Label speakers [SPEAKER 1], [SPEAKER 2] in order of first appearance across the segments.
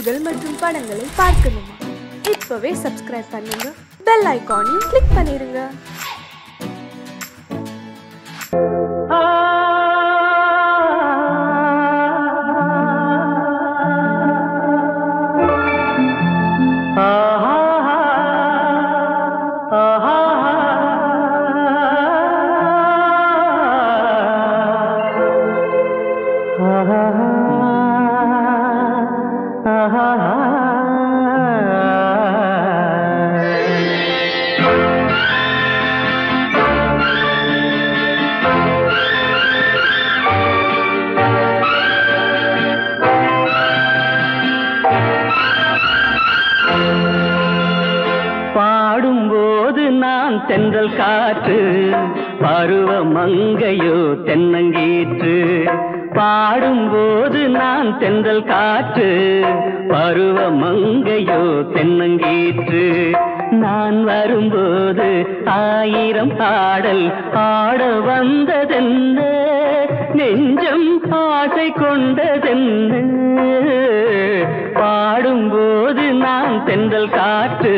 [SPEAKER 1] நிகழ்ச்சிகள் மற்றும் படங்களை பார்க்கணுமா? இப்பவே சப்ஸ்கிரைப் பண்ணுங்க, பெல் ஐகானையும் கிளிக் பண்ணிருங்க.
[SPEAKER 2] தென்றல் காற்று பருவ மங்கையோ தென்னங்கீற்று. பாடும்போது நான் தென்றல் காற்று பருவ மங்கையோ தென்னங்கீற்று. நான் வரும்போது ஆயிரம் பாடல் ஆட வந்ததென்ன, நெஞ்சம் ஆசை கொண்டதென்ன. பாடும்போது நான் தென்றல் காற்று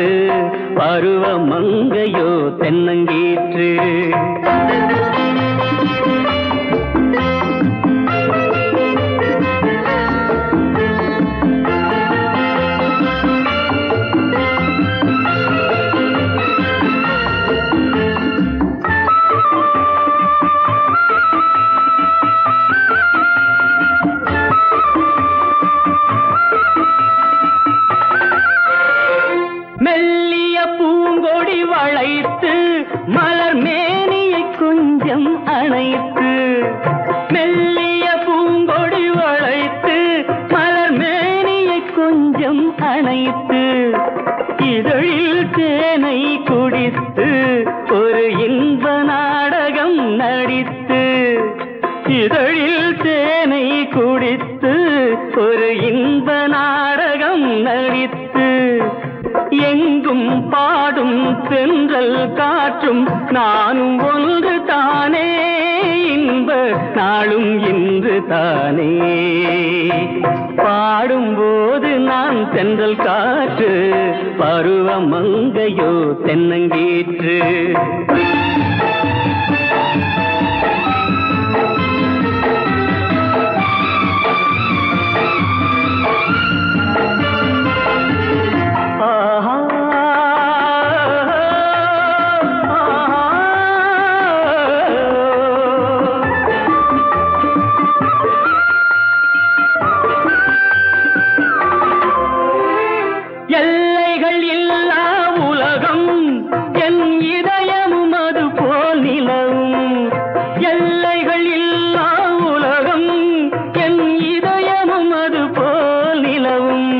[SPEAKER 2] பருவ மங்கையோ தென்னங்கீற்று. மலர் மேனியை கொஞ்சம் அணைத்து, மெல்லிய பூங்கொடி வளைத்து மலர் மேனியை கொஞ்சம் அணைத்து, இதழில் தேனை குடித்து ஒரு இன்ப நாடகம் நடித்து, இதழில் தேனை குடித்து ஒரு இன்ப நாடகம் நடித்து, எங்கும் பாடும் தென்றல் காற்றும் நானும் ஒன்று தானே, இன்ப நாளும் இன்று தானே. பாடும்போது நான் தென்றல் காற்று பருவ மங்கையோ தென்னங்கீற்று. எல்லைகள் இல்லா உலகம் என் இதயமும் அது போல் நிலவும். எல்லைகள் இல்லா உலகம் என் இதயமும் அது போல் நிலவும்.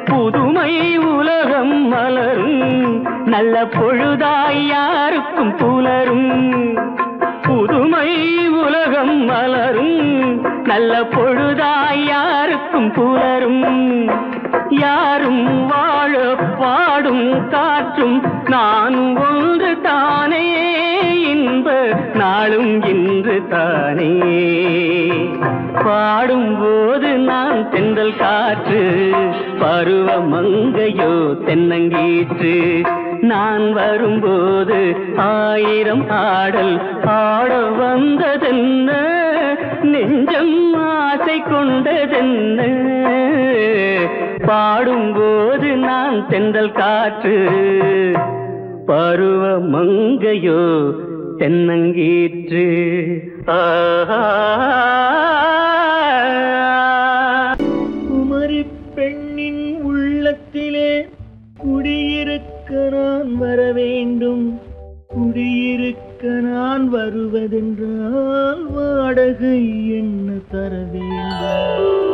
[SPEAKER 2] புதுமை உலகம் மலரும் நல்ல பொழுதாய் யாருக்கும் புலரும். புதுமை உலகம் மலரும் நல்ல பொழுதாய் யாருக்கும் புலரும். யாரும் வாழ பாடும் காற்றும் நானும் ஒன்று தானே, இன்ப நாளும் இன்று தானே. பாடும்போது நான் தென்றல் காற்று பருவ மங்கையோ தென்னங்கீற்று. நான் வரும்போது ஆயிரம் ஆடல் ஆட வந்ததென்ன, நெஞ்சம் ஆசை கொண்டதென்ன. பாடும்போது நான் தென்றல் காற்று பருவ மங்கையோ தென்னங்கீற்று.
[SPEAKER 3] குமரி பெண்ணின் உள்ளத்திலே குடியிருக்க நான் வர வேண்டும். குடியிருக்க நான் வருவதென்றால் வாடகை என்ன தர வேண்டும்?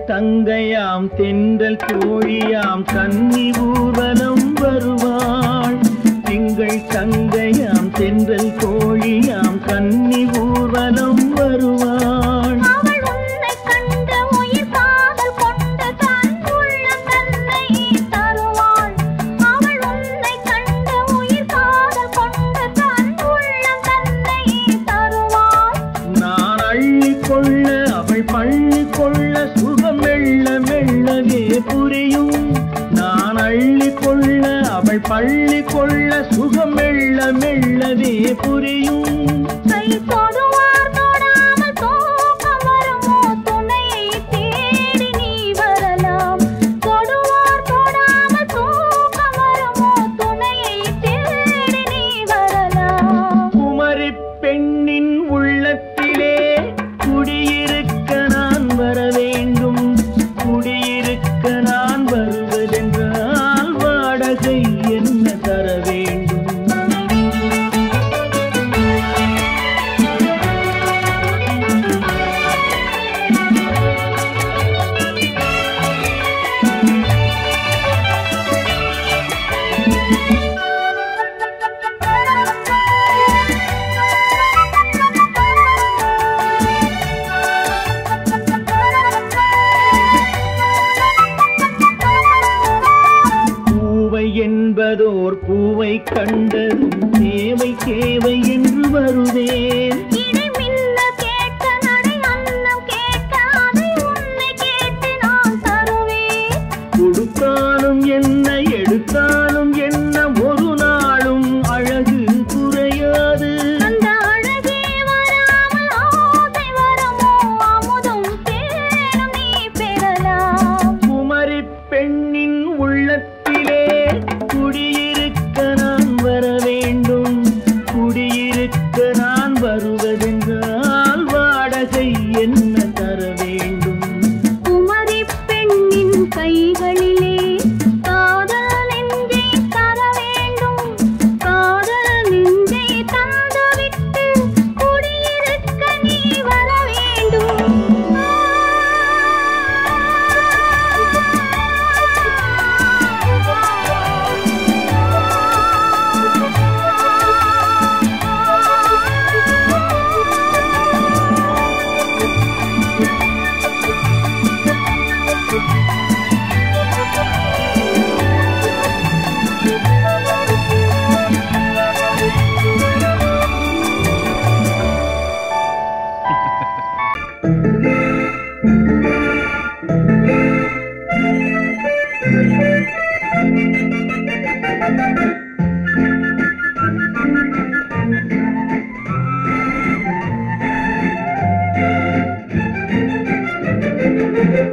[SPEAKER 3] தங்கையாம் தென்றல் தோழியாம் கன்னி ஊர்வலம் வருவாள். திங்கள் தங்கையாம் தென்றல் தோழியாம் கன்னி ஊர்வலம் வருவாள்.
[SPEAKER 4] அவள் உன்னை கண்டு உயிர் காதல் கொண்டு தன் உள்ளம் தன்னை தருவாள். அவள் உன்னை கண்டு உயிர் காதல் கொண்டு தன் உள்ளம் தன்னை தருவாள்.
[SPEAKER 3] நான் அள்ளி கொள்ள அவள் பள்ளி கொள்ள சுகம் மெல்ல மெல்லவே புரியும். நான் அள்ளி கொள்ள அவள் பள்ளி கொள்ள சுகம் மெல்ல மெல்லவே புரியும்.
[SPEAKER 4] கை தொடுவார் தொடாமல் தூக்கம் வருமோ துணையை தேடி நீ வரலாம். தொடுவார் தொடாமல் தூக்கம் வருமோ துணையை தேடி நீ வரலாம்.
[SPEAKER 3] குமரி பெண்ணின் உள்ளத்திலே குடியிருக்க நான் வர வேண்டும். குடியிருக்க நான் வருவதென்றால் வாடகை என்ன தர வேண்டும்? பூவை என்பதோர் பூவை கண்டதும் தேவை தேவை என்று வருவேன்.
[SPEAKER 4] இடை மின்ன கேட்க நடை அன்னம் கேட்க அதை உன்னை கேட்டு நான் தருவேன்.
[SPEAKER 3] கொடுத்தாலும் என்ன எடுத்தாலும் என்ன ஒரு நாளும் அழகு குறையாது.
[SPEAKER 4] அந்த அழகே வராமல் ஆசை வரமோ அமுதும் தேனும் நீ பெறலாம்.
[SPEAKER 3] குமரி பெண்ணின் உள்ளத்திலே குடியிருக்க நான் வர வேண்டும். குடியிருக்க நான் வருவதென்றால் வாடகை என்ன தர வேண்டும்?
[SPEAKER 4] குமரி பெண்ணின் கைகளிலே காதல் நெஞ்சை தர வேண்டும். காதல் நெஞ்சை தந்துவிட்டு குடியிருக்க நீ வர வேண்டும்.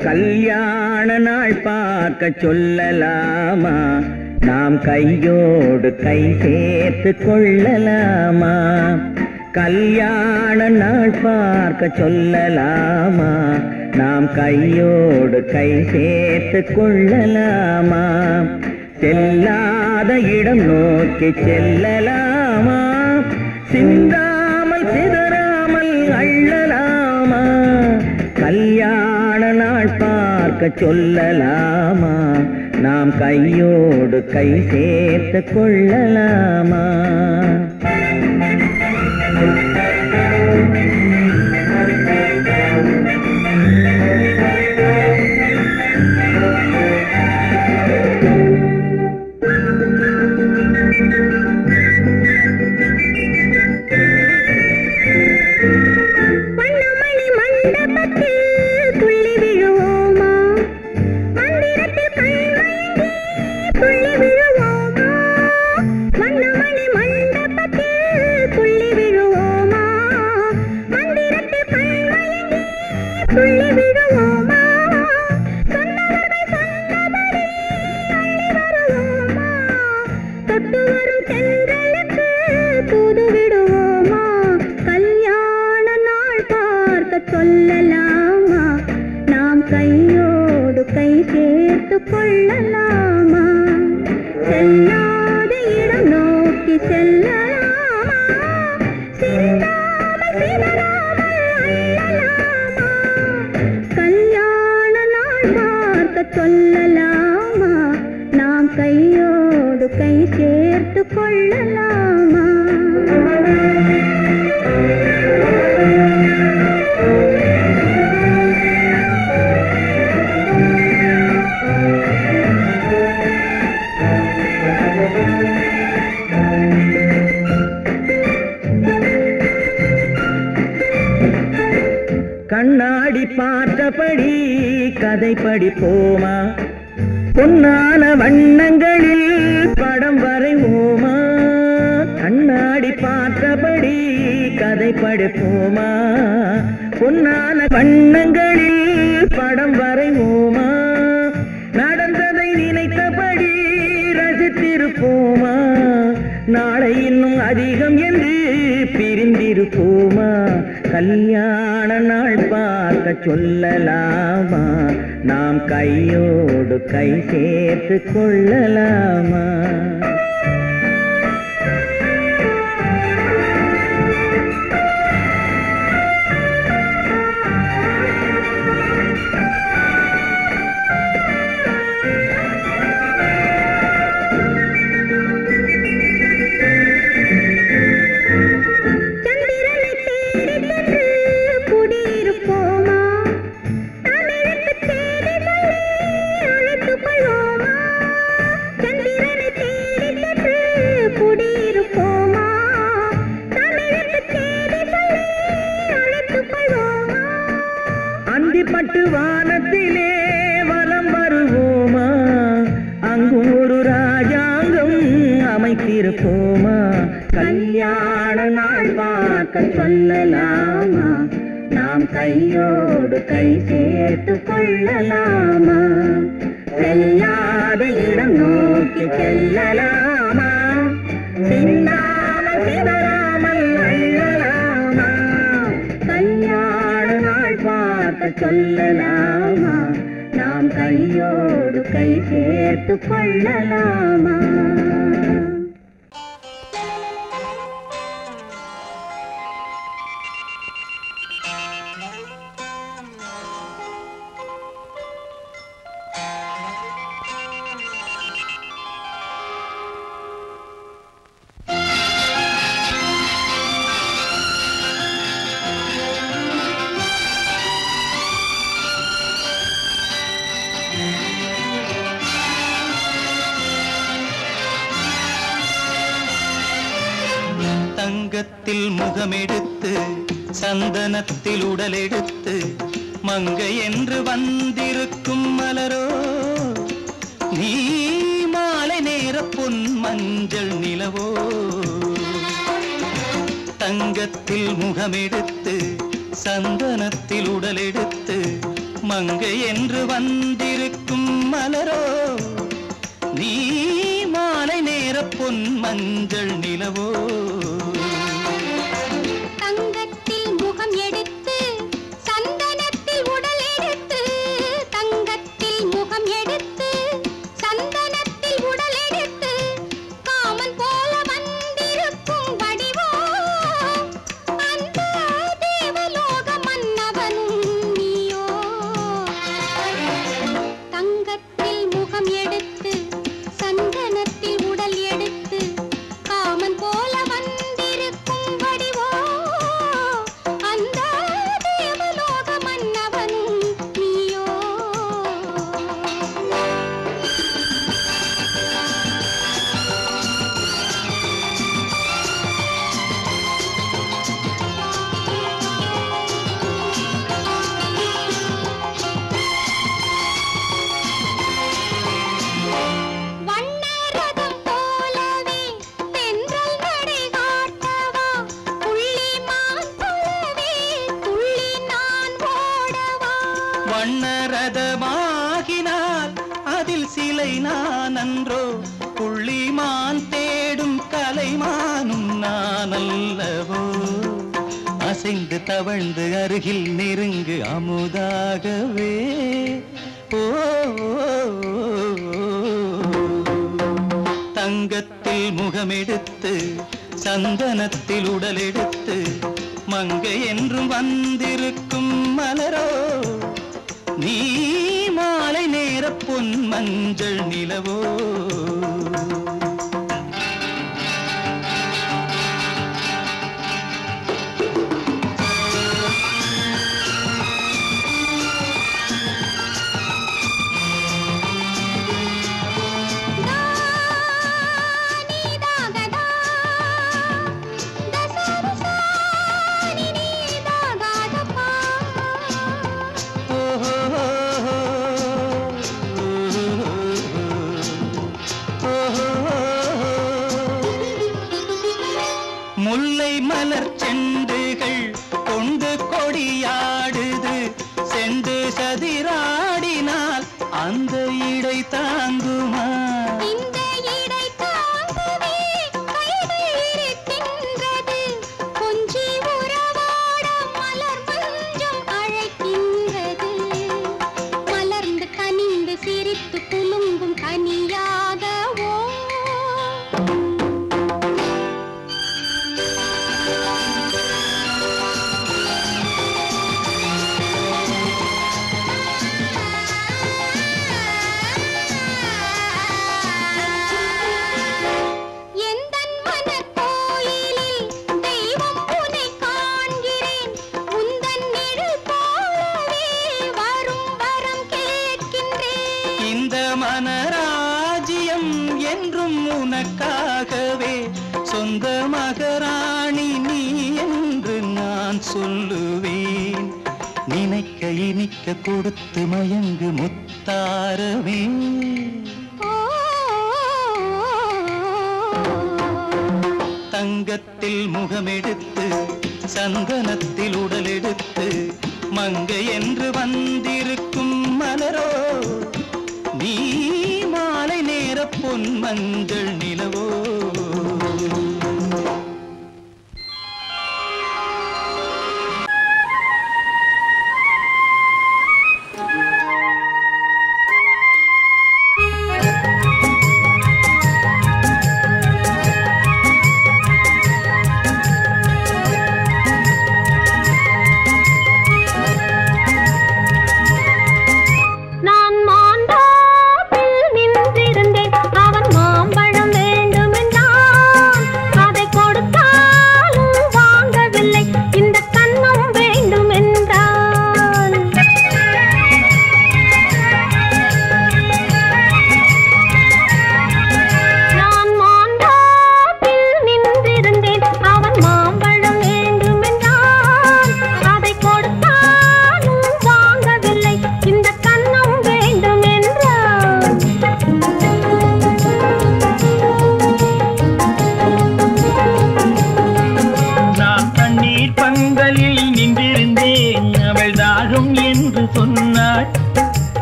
[SPEAKER 2] கல்யாண நாள் பார்க்க சொல்லலாமா? நாம் கையோடு கை சேர்த்து கொள்ளலாமா? கல்யாண நாள் பார்க்க சொல்லலாமா? நாம் கையோடு கை சேர்த்து கொள்ளலாமா? செல்லாத இடம் நோக்கி செல்லலாமா? சிந்தாமல் சிதறாமல் அள்ளலாமா? கல்யாண நாள் பார்க்க சொல்லலாமா? நாம் கையோடு கை சேர்த்து கொள்ளலாமா?
[SPEAKER 4] சொல்லலாமா? நாம் கையோடு கை சேர்த்து கொள்ளலாமா? செல்லாத இடம் நோக்கி செல்லலாமா? சிந்தாமல் சிதறாமல் அள்ளலாமா? கல்யாண நாள் பார்க்க சொல்லலாமா? நாம் கையோடு கை சேர்த்து கொள்ளலாமா?
[SPEAKER 2] கண்ணாடி பார்த்தபடி கதை படிப்போமா? பொன்னான வண்ணங்களில் படம் வரைவோமா? கண்ணாடி பார்த்தபடி கதை படிப்போமா? பொன்னான வண்ணங்களில் படம் வரைவோமா? நடந்ததை நினைத்தபடி ரசித்திருப்போமா? நாளை இன்னும் அதிகம் என்று பிரிந்திருப்போமா? கல்யாண நாள் பார்க்க சொல்லலாமா? நாம் கையோடு கை சேர்த்து கொள்ளலாமா? அந்திப்பட்டு வானத்திலே வலம் வருவோமா? அங்கும் ஒரு ராஜாங்கம் அமைத்திருப்போமா? கல்யாண நாள் பார்க்க சொல்லலாமா? நாம் கையோடு கை சேர்த்து கொள்ளலாமா? செல்லாத இடம் நோக்கி செல்லலாமா? சின்னாமல் சிதறாமல் அள்ளலாமா? கல்யாண நாள் பார்க்க சொல்லலாமா? நாம் கையோடு கை சேர்த்து கொள்ளலாமா?
[SPEAKER 5] தங்கத்தில் முகமெடுத்து சந்தனத்தில் உடலெடுத்து மங்கை என்று வந்திருக்கும் மலரோ, நீ மாலை நேர பொன் மஞ்சள் நிலவோ. தங்கத்தில் முகமெடுத்து சந்தனத்தில் உடலெடுத்து மங்கை என்று வந்திருக்கும் மலரோ, நீ மாலை நேர பொன் மஞ்சள் நிலவோ.
[SPEAKER 4] தங்கத்தில் முகம் எடுத்து சந்தனத்தில் உடல் எடுத்து, தங்கத்தில் முகம் எடுத்து சந்தனத்தில் உடல் எடுத்து காமன் போல வந்திருக்கும் வடிவோ, அந்த தேவலோக மன்னவனும் நீயோ. தங்கத்தில் முகம் எடுத்து சந்தனத்தில் உடல் எடுத்து காமன் போல வந்திருக்கும் வடிவோ, அந்த தேவலோக மன்னவனும் நீயோ. வண்ணரதம் போலவே தென்றல் நடை காட்டவா, புள்ளிமான் போலவே துள்ளி நான் ஓடவா.
[SPEAKER 5] வண்ணரதமாகினால் அதில் சிலை நான் அன்றோ, புள்ளிமான் தேடும் கலைமானும் நான் அல்லவோ. அசைந்து தவழ்ந்து அருகில் நெருங்கு அமுதாகவே. ஓ, தங்கத்தில் முகமெடுத்து சந்தனத்தில் உடலெடுத்து மங்கை என்றும் வந்திருக்கும் மலரோ, நீ மாலை நேர பொன் மஞ்சள் நிலவோ முல்லை மலர் செண்டுகள் கொண்டு கொடியாடுது செண்டு சதிராடினால் அந்த இடை தாங்குமா
[SPEAKER 4] இந்த இடை தாங்குவே கைகள் இருக்கின்றது கொஞ்சி உறவாட மலர் மஞ்சம் அழைக்கின்றது மலர்ந்து கனிந்து சிரித்து குலுங்கும் கனியாகவோ
[SPEAKER 5] மனராஜ்யம் என்றும் உனக்காகவே சொந்த மகராணி நீ என்று நான் சொல்லுவேன் நினைக்க இனிக்க கொடுத்து மயங்கு முத்தாரவே தங்கத்தில் முகமெடுத்து சந்தனத்தில் உடலெடுத்து மங்கை என்று வந்திருக்கும் மலரோ நீ மாலை நேர பொன் மஞ்சள் நிலவோ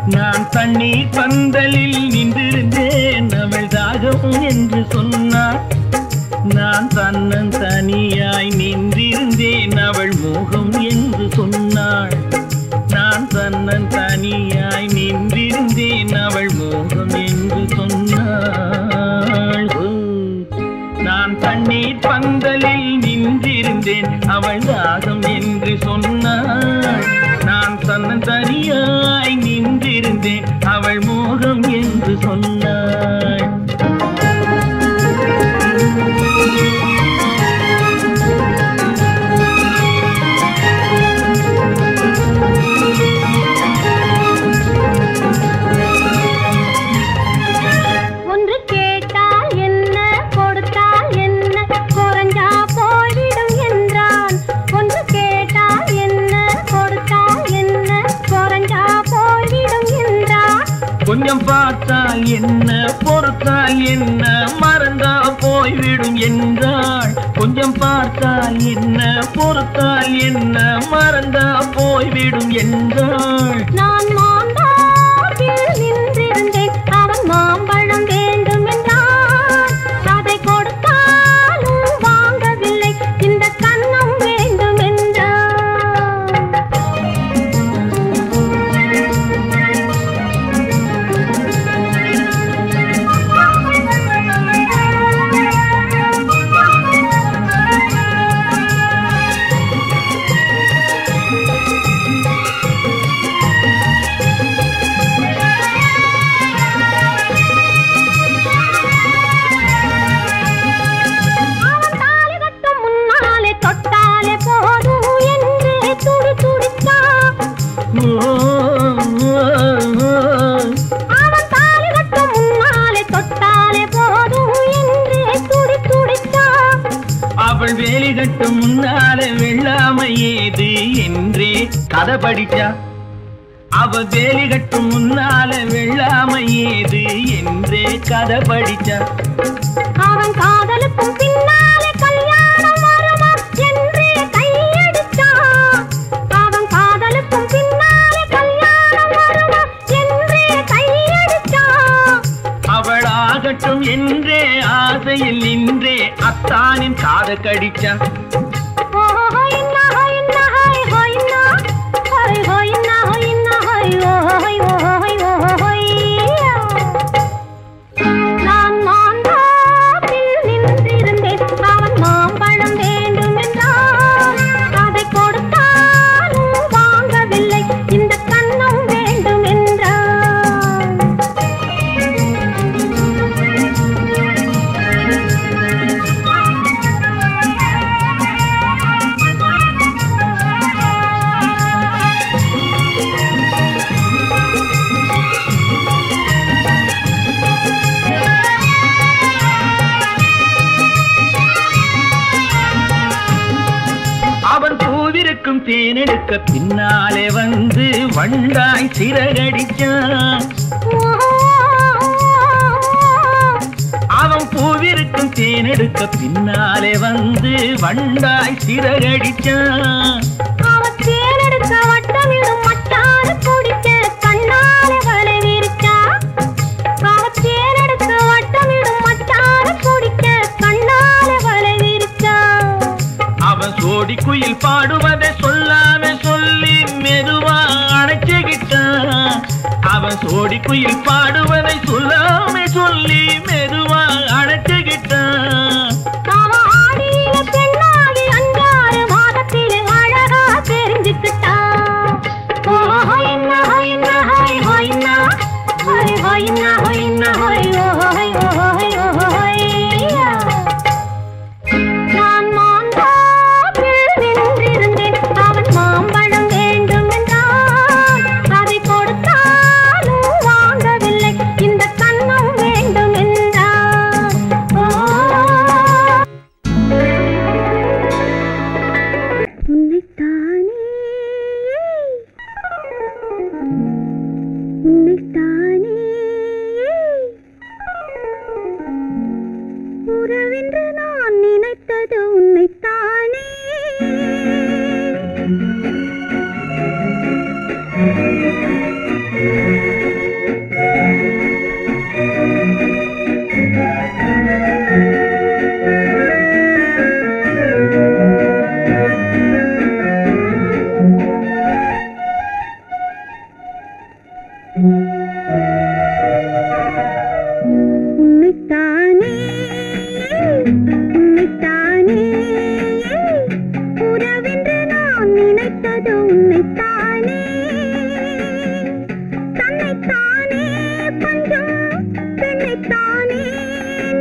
[SPEAKER 5] நான் தண்ணீர் பந்தலில் நின்றிருந்தேன் அவள் தாகம் என்று சொன்னாள் நான் தன்னன் தனியாய் நின்றிருந்தேன் அவள் மோகம் என்று சொன்னாள் நான் தன்னன் தனியாய் நின்றிருந்தேன் அவள் மோகம் என்று சொன்னாள் நான் தண்ணீர் பந்தலில் நின்றிருந்தேன் அவள் தாகம் என்று சொன்னாள் நான் தன்னன் தனியாய் நின்றிருந்தேன் அவள் மோகம் என்று சொன்னாள்
[SPEAKER 4] ஒன்று கேட்டால் என்ன கொடுத்தால் என்ன குறைஞ்சா போய்விடும் என்றான் ஒன்று கேட்டால் என்ன கொடுத்தால் என்ன குறைஞ்சா போய்விடும் என்றான்
[SPEAKER 3] கொஞ்சம் பார்த்தால் என்ன பொறுத்தால் என்ன மறந்தா போய்விடும் என்றாள் கொஞ்சம் பார்த்தால் என்ன பொறுத்தால் என்ன மறந்தா போய்விடும் என்றாள்
[SPEAKER 4] நான் மாந்தாப்பில் நின்றிருந்தேன் அவன் மாம்பழம் வேண்டும் என்றான் அதை கொடுத்தாலும் வாங்கவில்லை இந்த கன்னம் வேண்டும் என்றான்
[SPEAKER 3] வேலி கட்டும் முன்னால வெள்ளாமை ஏது என்றே கதை படிச்சா. அவ வேலி கட்டும் முன்னால வெள்ளாமை ஏது என்றே கதை படிச்சா.
[SPEAKER 4] அவன் காதலுக்கும் பின்னாலே கல்யாணம் வருமா என்றே கையடிச்சா. அவன் காதலுக்கும் பின்னாலே கல்யாணம் வருமா என்றே கையடிச்சா.
[SPEAKER 3] அவளாகட்டும் என்றே ஆசையில் நின்றே அத்தானின் காத கடிச்சா.
[SPEAKER 4] நான் மாந்தாப்பில் நின்றிருந்தேன். அவன் மாம்பழம் வேண்டும் என்றான். அதை கொடுத்தாலும் வாங்கவில்லை. இந்த கண்ணம் வேண்டும் என்றான்.
[SPEAKER 3] அவன் பூவிருக்கும் தேனெடுக்க பின்னாலே வந்து வண்டாய் சிறகடிச்சான். அவன் பூவிருக்கும் தேனெடுக்க பின்னாலே வந்து வண்டாய் சிறகடிச்சான்.
[SPEAKER 4] அவன் தேனெடுக்க வட்டமிடும் மச்சான குடிக்க கண்ணாலே வலை விரிச்சா. அவன் தேனெடுக்க வட்டமிடும் மச்சான குடிக்க கண்ணாலே வலை விரிச்சா.
[SPEAKER 3] அவன் சோடி குயில் பாடுவதை சொல்லாம சொல்லி மெதுவா அணைச்சுக்கிட்டான். அவன் சோடி குயில் பாடுவதை சொல்லாம சொல்லி மெதுவா அணைச்சுக்கிட்டான்.
[SPEAKER 4] அவன் ஆடியில பெண்ணாகி 5-6 மாதத்திலே அழகா தெரிஞ்சுக்கிட்டான். ஹொய்னா ஹொய்னா ஹொய் ஹொய்னா ஹொய் ஹொய்னா ஹொய்னா ஹொய் ஹொய் ஹொய் ஹொய்யா. நான் மாந்தாப்பில் நின்றிருந்தேன். அவன் மாம்பழம் வேண்டும் என்றான். அதை கொடுத்தாலும் வாங்கவில்லை. இந்த கண்ணம் வேண்டும் என்றான். உன்னைத்தானே உன்னைத்தானே உறவென்று நான் நினைத்தது உன்னைத்தானே. உன்னைத்தானே உன்னைத்தானே உறவென்று நான் நினைத்தது உன்னைத்தானே. தன்னைத்தானே பஞ்சம் பெண்ணைத்தானே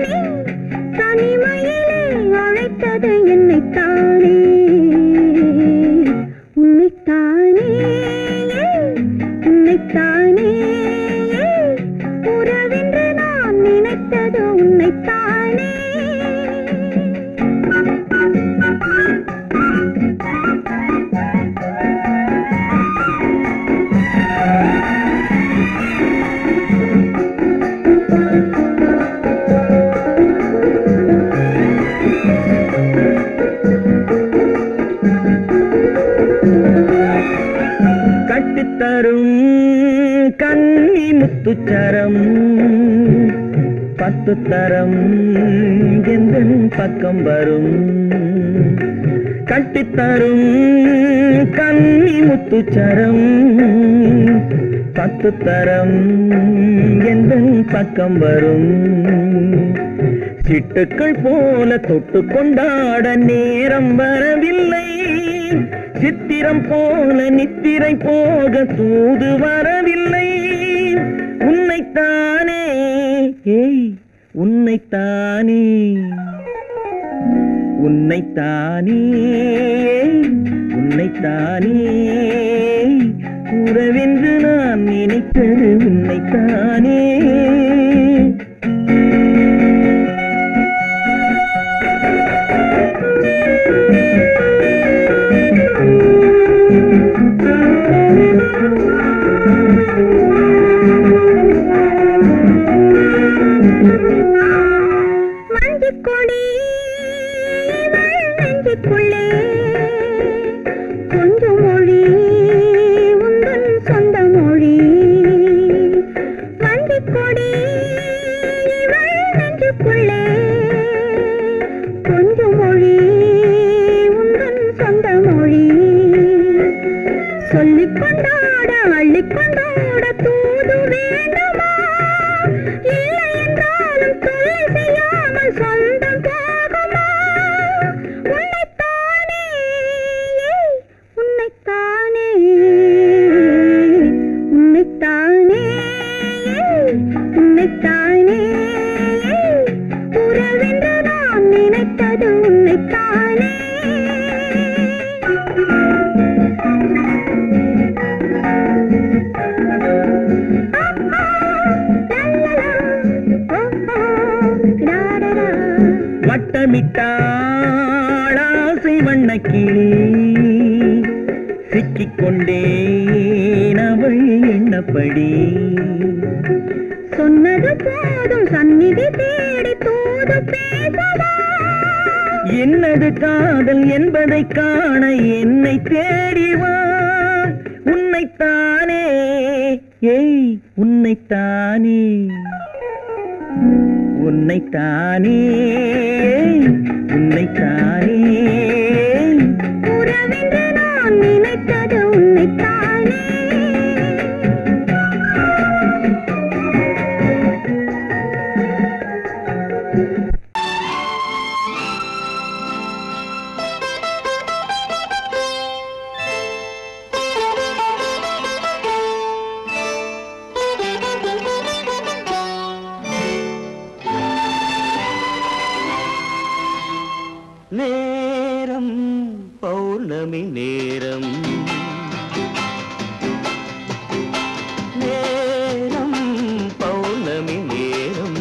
[SPEAKER 4] நீ தனிமையிலே அழைத்தது என்னைத்தானே. உன்னைத்தானே உன்னைத்தானே உறவென்று நான் நினைத்தது உன்னைத்தானே.
[SPEAKER 3] கட்டித்தரும் கன்னி முத்துச்சரம் 10 தரம் எந்தன் பக்கம் வரும். கட்டித்தரும் கன்னி முத்துச்சரம் 10 தரம் எந்தன் பக்கம் வரும். சிட்டுக்கள் போல தொட்டு கொண்டாட நேரம் வரவில்லை. சித்திரம் போல நித்திரை போக தூது வரவில்லை. உன்னைத்தானே ஏய் உன்னைத்தானே உன்னைத்தானே உன்னைத்தானே உறவென்று நான் நினைத்தது உன்னைத்தானே.
[SPEAKER 5] வட்டமிட்டாள் ஆசை வண்ணக்கிளி சிக்கிக்கொண்டேன் அவள் எண்ணப்படி
[SPEAKER 2] சொன்னது போதும் சந்நிதி தேடி தூது பேசவா
[SPEAKER 5] என்னது காதல் என்பதை காண என்னை தேடிவா உன்னைத்தானே ஏய் உன்னைத்தானே உன்னைத்தானே உன்னைத்தானே
[SPEAKER 2] உறவென்று நான் நினைத்தது உன்னைத்தானே
[SPEAKER 5] நேரம் பௌர்ணமி நேரம் நேரம் பௌர்ணமி நேரம்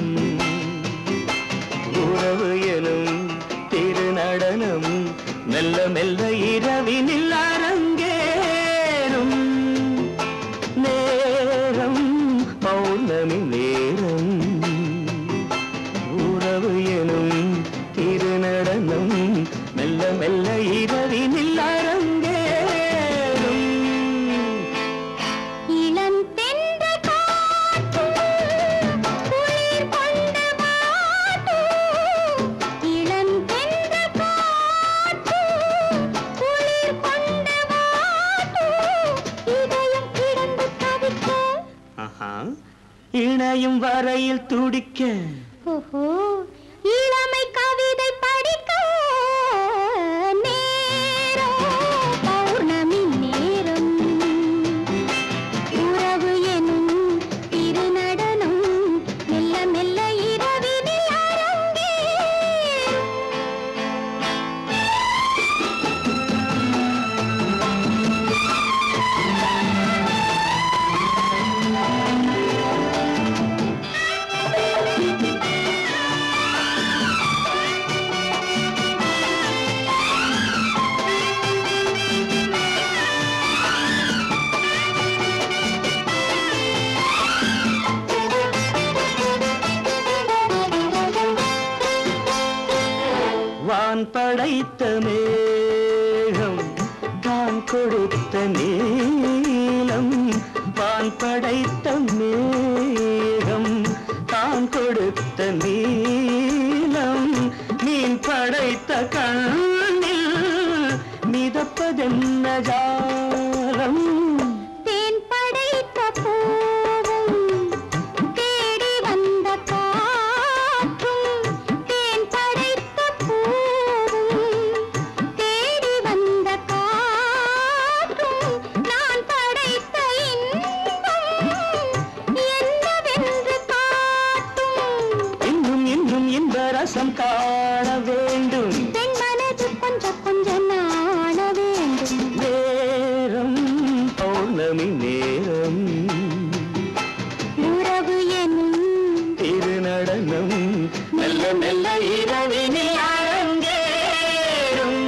[SPEAKER 5] உறவு எனும் திருநடனம் மெல்ல மெல்ல இரவினில் அரங்கேறும் நேரம் பௌர்ணமி நேரம் உறவு எனும் திருநடனம் மெல்ல மெல்ல இரவினில் அரங்கேறும்
[SPEAKER 4] இளம் தென்றல் காற்றும் குளிர் கொண்டு வாட்டும் இளம் தென்றல் காற்றும் குளிர் கொண்டு வாட்டும் இதயம் கிடந்து தவிக்க
[SPEAKER 5] இணையும் வரையில் துடிக்க
[SPEAKER 4] ஓஹோ இளமை கவிதை படிக்க நேரம் பௌர்ணமி நேரம் உறவு எனும் திருநடனம் மெல்ல மெல்ல இரவினில் அரங்கேறும்
[SPEAKER 5] வான் படைத்த மேகம் தான் கொடுத்த நீலம் வான் படைத்த மேகம் தான் கொடுத்த நீலம் மீன் படைத்த கண்ணில் மிதப்பதென்ன ஜாலம்
[SPEAKER 4] தேன் படைத்த பூவும் தேடி வந்த காற்றும் தேன் படைத்த பூவும் தேடி வந்த காற்றும் நான் படைத்த இன்பம் என்னவென்று காட்டும்
[SPEAKER 5] இன்னும் இன்னும் இந்த ரசம் காண வேண்டும்
[SPEAKER 4] பெண் மனது கொஞ்சம் கொஞ்சம் நாண வேண்டும்
[SPEAKER 5] நேரம் பௌர்ணமி நேரம்
[SPEAKER 4] உறவு எனும்
[SPEAKER 5] திருநடனம் மெல்ல மெல்ல இரவினில் அரங்கேறும்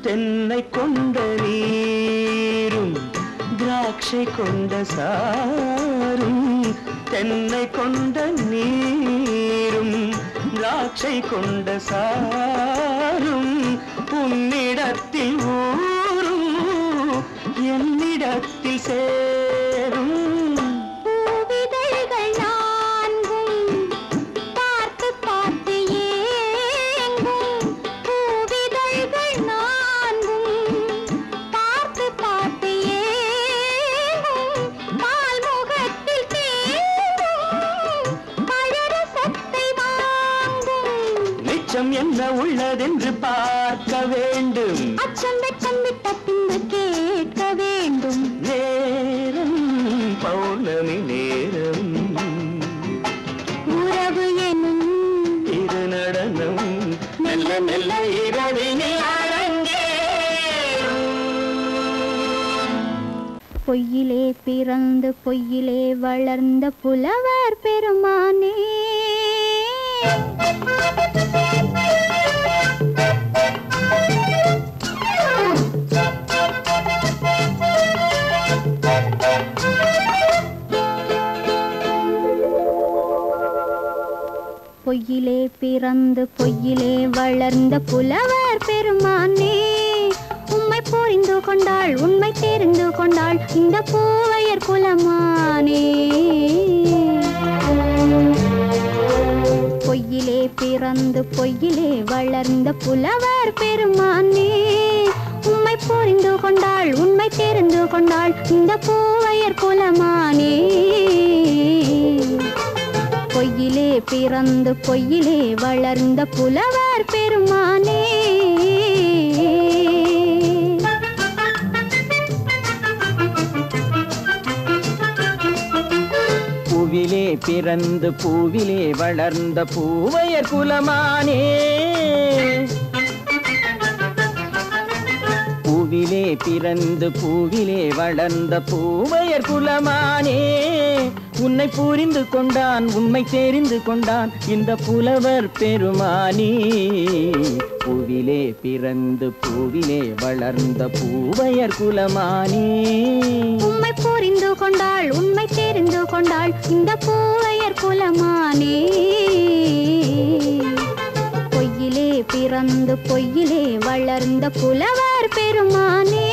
[SPEAKER 5] தென்னை கொண்ட நீரும் திராட்சை கொண்ட சாரும் தென்னை கொண்ட நீரும் திராட்சை கொண்ட சாரும் உன்னிடத்தில் ஊரும் என்னிடத்தில் சேரும்
[SPEAKER 4] பூவிதழ்கள் நான்கும் பார்த்து பார்த்து ஏங்கும் பூவிதழ்கள் நான்கும் பார்த்து பார்த்து ஏங்கும் பால்முகத்தில் தேங்கும் பழரசத்தை வாங்கும்
[SPEAKER 5] மிச்சம் என்ன உள்ளதென்று பார்க்க வேண்டும்
[SPEAKER 4] அச்சம் வெச்சம்
[SPEAKER 2] பொய்யிலே பிறந்து பொய்யிலே வளர்ந்த புலவர் பெருமானே பொய்யிலே பிறந்து பொய்யிலே வளர்ந்த புலவர் பெருமானே உம்மை புரிந்து கொண்டாள் உண்மை தெரிந்து கொண்டாள் இந்த பூவையர் குலமானே பொய்யிலே பிறந்து பொய்யிலே வளர்ந்த புலவர் பெருமானே உம்மை புரிந்து கொண்டாள் உண்மை தெரிந்து கொண்டாள் இந்த பூவையர் குலமானே பொய்யிலே பிறந்து பொய்யிலே வளர்ந்த புலவர் பெருமானே
[SPEAKER 5] பூவிலே பிறந்து பூவிலே வளர்ந்த பூவையர் குலமானே பூவிலே பிறந்து பூவிலே வளர்ந்த பூவையர் குலமானே உன்னை புரிந்து கொண்டான் உண்மை தெரிந்து கொண்டான் இந்த புலவர் பெருமானே பூவிலே பிறந்து பூவிலே வளர்ந்த பூவையர் குலமானே
[SPEAKER 2] உம்மை புரிந்து கொண்டாள் உண்மை தெரிந்து கொண்டாள் இந்த பூவையர் குலமானே பொய்யிலே பிறந்து பொய்யிலே வளர்ந்த புலவர் பெருமானே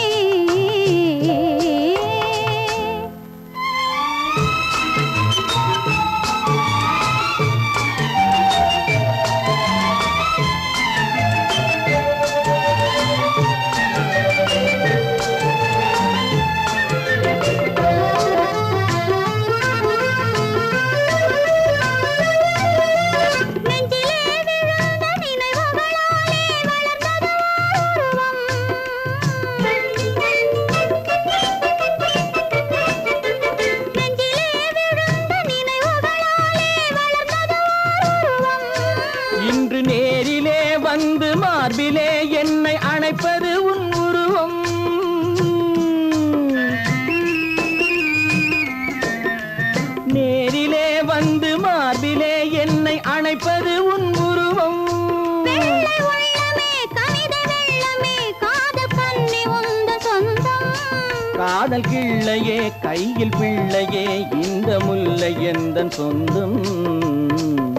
[SPEAKER 5] மார்பிலே என்னை அணைப்பது உன் உருவம் நேரிலே வந்து மார்பிலே என்னை அணைப்பது உன் உருவம் காதல் கிள்ளையே கையில் பிள்ளையே இந்த முல்லை எந்தன் சொந்தம்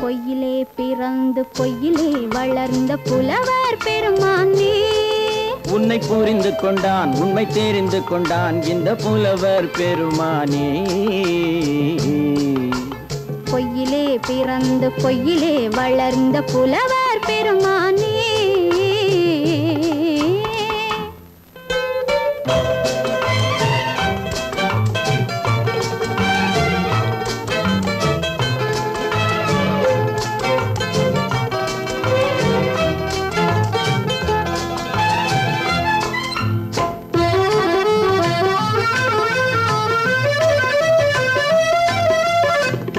[SPEAKER 2] பொய்யிலே பிறந்து பொய்யிலே வளர்ந்த புலவர் பெருமானே
[SPEAKER 5] உன்னை புரிந்து கொண்டான் உண்மை தெரிந்து கொண்டான் இந்த புலவர் பெருமானே
[SPEAKER 2] பொய்யிலே பிறந்து பொய்யிலே வளர்ந்த புலவர் பெருமானே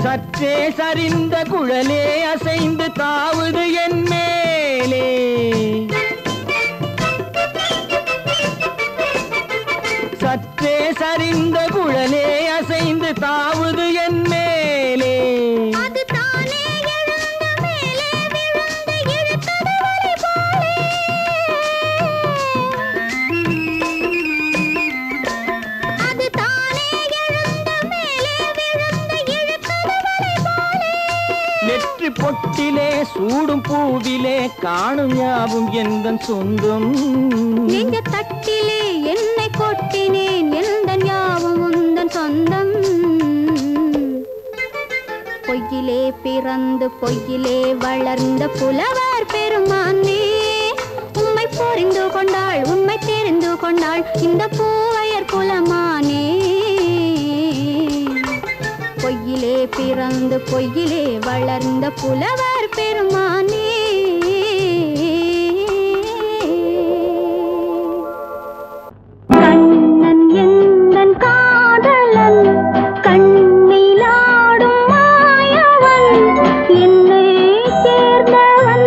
[SPEAKER 5] சற்றே சரிந்த குழலே அசைந்து தாவுது என் மேலே சற்றே சரிந்த குழலே அசைந்து தாவுது என் மேலே நெற்றி பொட்டிலே சூடும் பூவிலே காணும் யாவும் எந்தன் சொந்தம்
[SPEAKER 2] நெஞ்ச தட்டிலே என்னை கொட்டினேன் எந்தன் யாவும் உந்தன் சொந்தம் பொய்யிலே பிறந்து பொய்யிலே வளர்ந்த புலவர் பெருமானே உம்மை புரிந்து கொண்டாள் உண்மை தெரிந்து கொண்டாள் இந்த பூவையர் குலமானே பொய்யிலே பிறந்து பொய்யிலே வளர்ந்த புலவர் பெருமானே கண்ணன் எந்தன் காதலன் கண்ணிலாடும் மாயவன் என்னை சேர்ந்தவன்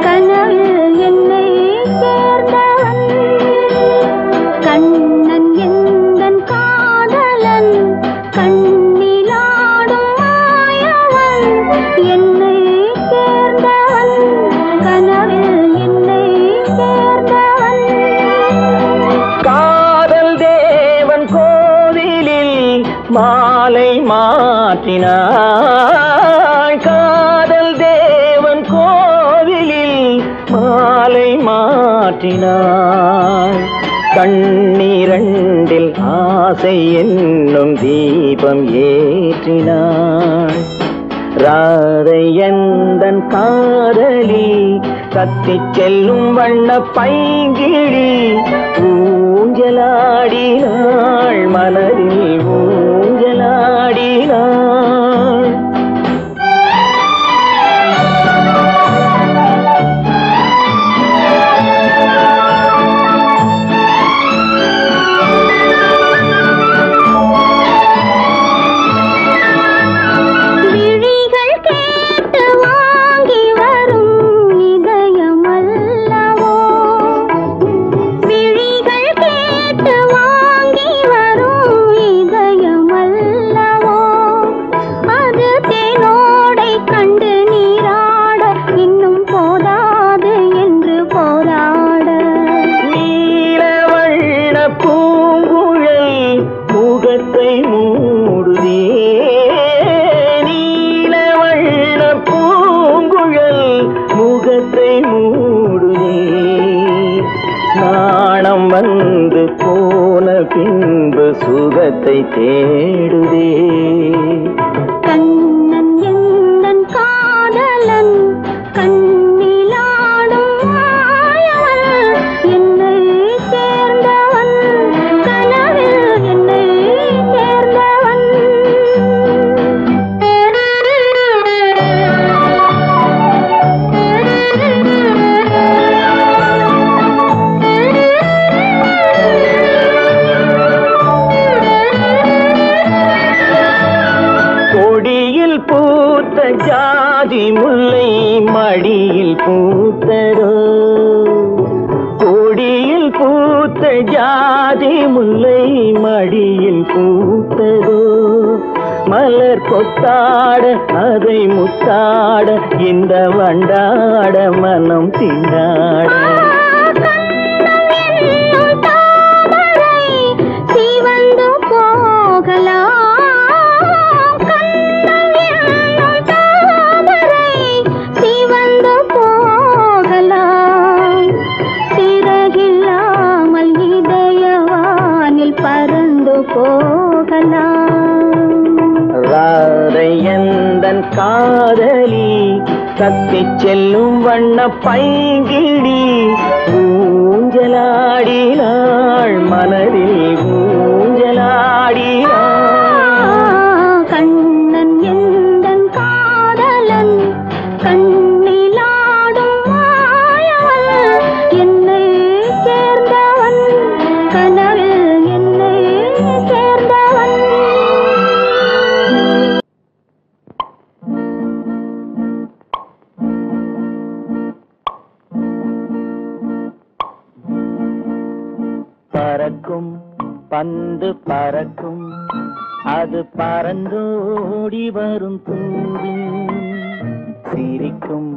[SPEAKER 2] கனவில் என்னை சேர்ந்தவன் கண்ணன் எந்தன் காதலன்
[SPEAKER 5] மாலை மாற்றினாள் காதல் தேவன் கோவிலில் மாலை மாற்றினாள் கண்ணீரண்டில் ஆசை என்னும் தீபம் ஏற்றினாள் ராதை எந்தன் காதலி கத்திச் செல்லும் வண்ண பைங்கிழி ஊஞ்சலாடினாள் மலரில் ஊஞ்சலாடினாள் பின்பு சுகத்தை தேடுதே
[SPEAKER 2] கண்ணன் எந்தன் காதலன் கண்ணிலாடும் மாயவன் என்னை சேர்ந்தவன் கனவில் என்னை சேர்ந்தவன்
[SPEAKER 5] பூத்த ஜாதி முல்லை மடியில் பூத்தரோ கொடியில் பூத்த ஜாதி முல்லை மடியில் பூத்தரோ மலர் கொத்தாட அதை முத்தாட இந்த வண்டாட மனம் திண்டாட
[SPEAKER 2] சிவந்து போகலாம்
[SPEAKER 5] ராதை எந்தன் காதலி கத்திச் செல்லும் வண்ண பைங்கிழி ஊஞ்சலாடினாள் மனதில் ஊஞ்சலாடினாள்
[SPEAKER 2] கண்ணன் எந்தன் காதலன் கண்ணிலாடும் மாயவன் என்னை சேர்ந்தவன் கனவில் என்னை சேர்ந்தவன்
[SPEAKER 5] பறக்கும் பந்து பறக்கும் அது பறந்தோடி வரும் தூது சிரிக்கும்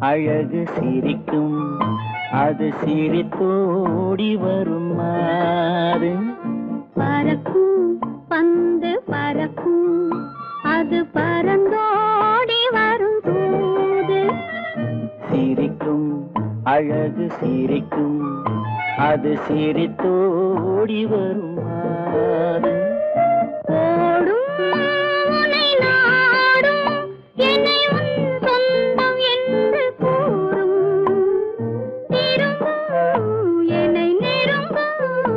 [SPEAKER 5] அழகு சிரிக்கும் அது சிரித்தோடி வரும் மாறு
[SPEAKER 2] பறக்கும் பந்து பறக்கும் அது பறந்தோடி வரும் தூது
[SPEAKER 5] சிரிக்கும் அழகு சிரிக்கும் அது சிரித்தோடி வரும் மாறு
[SPEAKER 2] ஓடும் உன்னை நாடும் என்னை உன் சொந்தம் என்று கூறும் திரும்பும் என்னை நெருங்கும்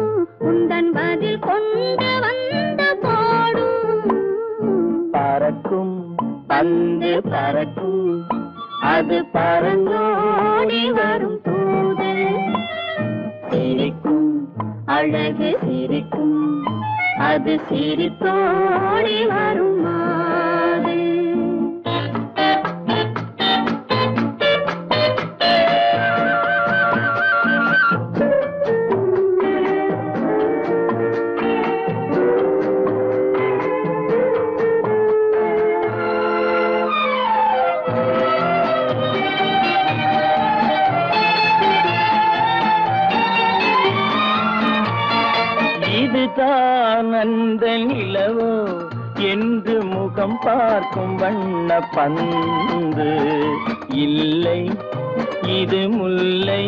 [SPEAKER 2] உந்தன் பதில் கொண்டு வந்து போடும்
[SPEAKER 5] பறக்கும் பந்து பறக்கும் அது பறந்தோடி வரும் தூது சிரிக்கும் அழகு சிரிக்கும் அது சிரித்தோடி வரும் மாது இதுதான் அந்த நிலவோ என்று முகம் பார்க்கும் வண்ண பந்து. இல்லை இது முல்லை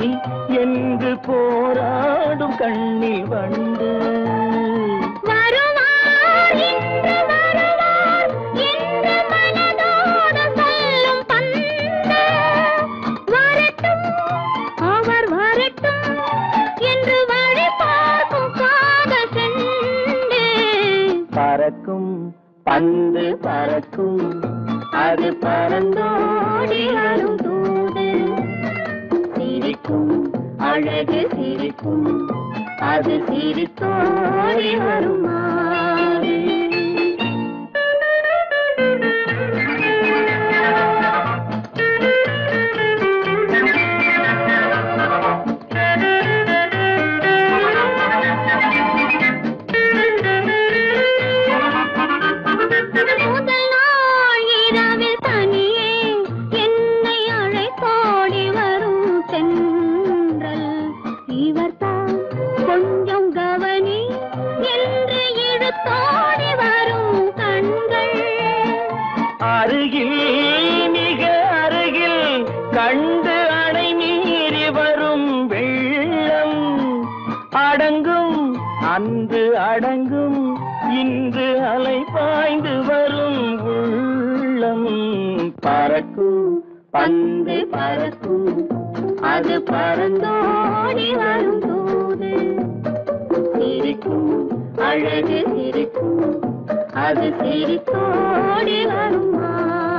[SPEAKER 5] என்று போராடும் கண்ணில் வண்டு.
[SPEAKER 4] வருவார் இன்று வருவார் என்று மனதோடு சொல்லும் பந்து. வரட்டும் அவர் வரட்டும் என்று வழி பார்க்கும் காதல் செண்டு.
[SPEAKER 5] பறக்கும் பந்து பறக்கும் அது பறந்தோடி வரும் தூது. சிரிக்கும் அழகு சிரிக்கும் அது சிரித்தோடி வரும் மாறு. முதல் நாள் இரவில் தனியே என்னை அழைத்தோடி வரும் தென்றல். இவர்தான் கொஞ்சம் கவனி என்று இழுத்தோடி வரும் கண்கள். அருகில் மிக அருகில் கண்டு அணை மீறி வரும் வெள்ளம். அடங்கும் அன்று அடங்கும் இன்று அலை பாய்ந்து வரும் உள்ளம். பறக்கும் பந்து பறக்கும் அது பறந்தோடி வரும் தூது. சிரிக்கும் அழகு சிரிக்கும் அது சிரித்தோடி வரும் மாறு.